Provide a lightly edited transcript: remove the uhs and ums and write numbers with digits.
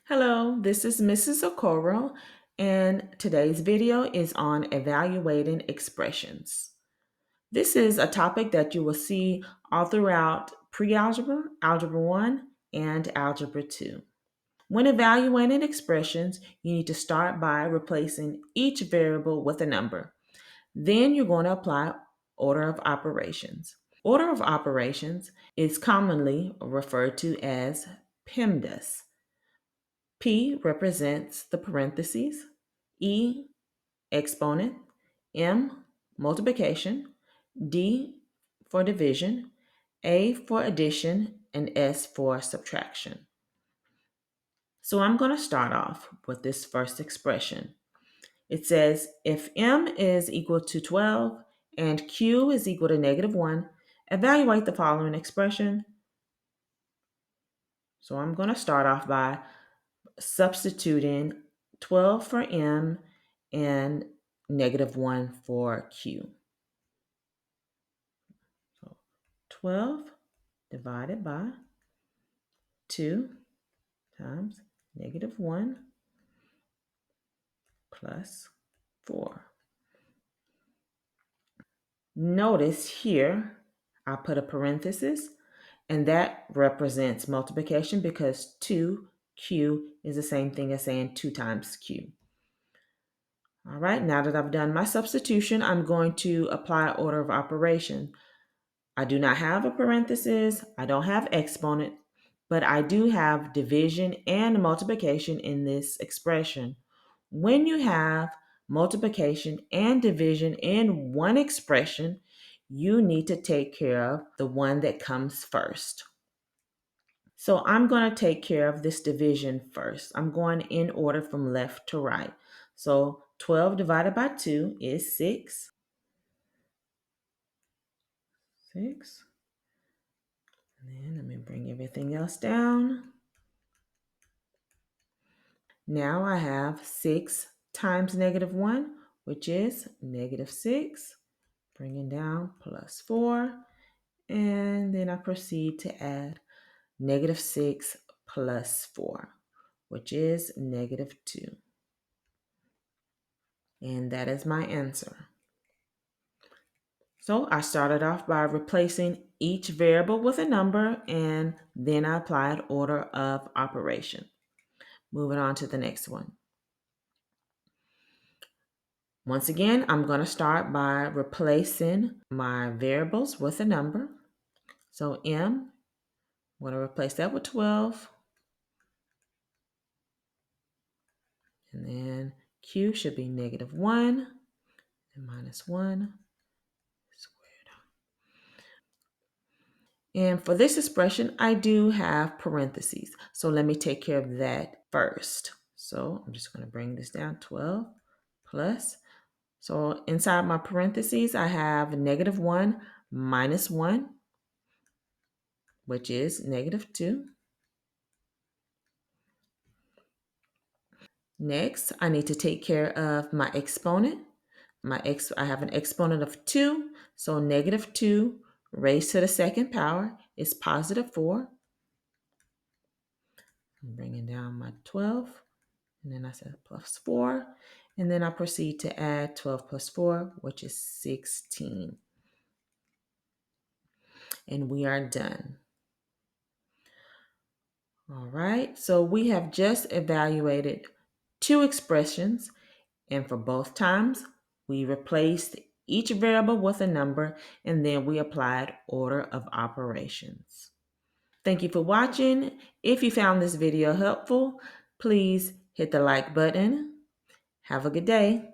Hello, this is Mrs. Okoro, and today's video is on evaluating expressions. This is a topic that you will see all throughout pre-algebra, algebra 1, and algebra 2. When evaluating expressions, you need to start by replacing each variable with a number. Then you're going to apply order of operations. Order of operations is commonly referred to as Pemdas. P represents the parentheses, E exponent, M multiplication, D for division, A for addition, and S for subtraction. So I'm going to start off with this first expression. It says if M is equal to 12 and Q is equal to -1, evaluate the following expression. So I'm going to start off by substituting 12 for M and -1 for Q. So 12 divided by 2 times -1 plus 4. Notice here I put a parenthesis, and that represents multiplication because 2Q is the same thing as saying 2 times Q. All right, now that I've done my substitution, I'm going to apply order of operation. I do not have a parenthesis, I don't have exponent, but I do have division and multiplication in this expression. When you have multiplication and division in one expression, you need to take care of the one that comes first. So I'm going to take care of this division first. I'm going in order from left to right. So 12 divided by 2 is 6. 6. And then let me bring everything else down. Now I have 6 times -1, which is -6. Bringing down plus 4. And then I proceed to add -6 plus 4, which is -2. And that is my answer. So I started off by replacing each variable with a number, and then I applied order of operation. Moving on to the next one. Once again, I'm going to start by replacing my variables with a number. So M, I'm going to replace that with 12. And then Q should be -1 and -1 squared. And for this expression, I do have parentheses. So let me take care of that first. So I'm just going to bring this down, 12 plus. So inside my parentheses, I have -1 minus 1, which is -2. Next, I need to take care of my exponent. I have an exponent of 2, so -2 raised to the second power is +4. I'm bringing down my 12, and then I said plus 4, and then I proceed to add 12 plus 4, which is 16. And we are done. All right, so we have just evaluated 2 expressions, and for both times, we replaced each variable with a number, and then we applied order of operations. Thank you for watching. If you found this video helpful, please hit the like button. Have a good day.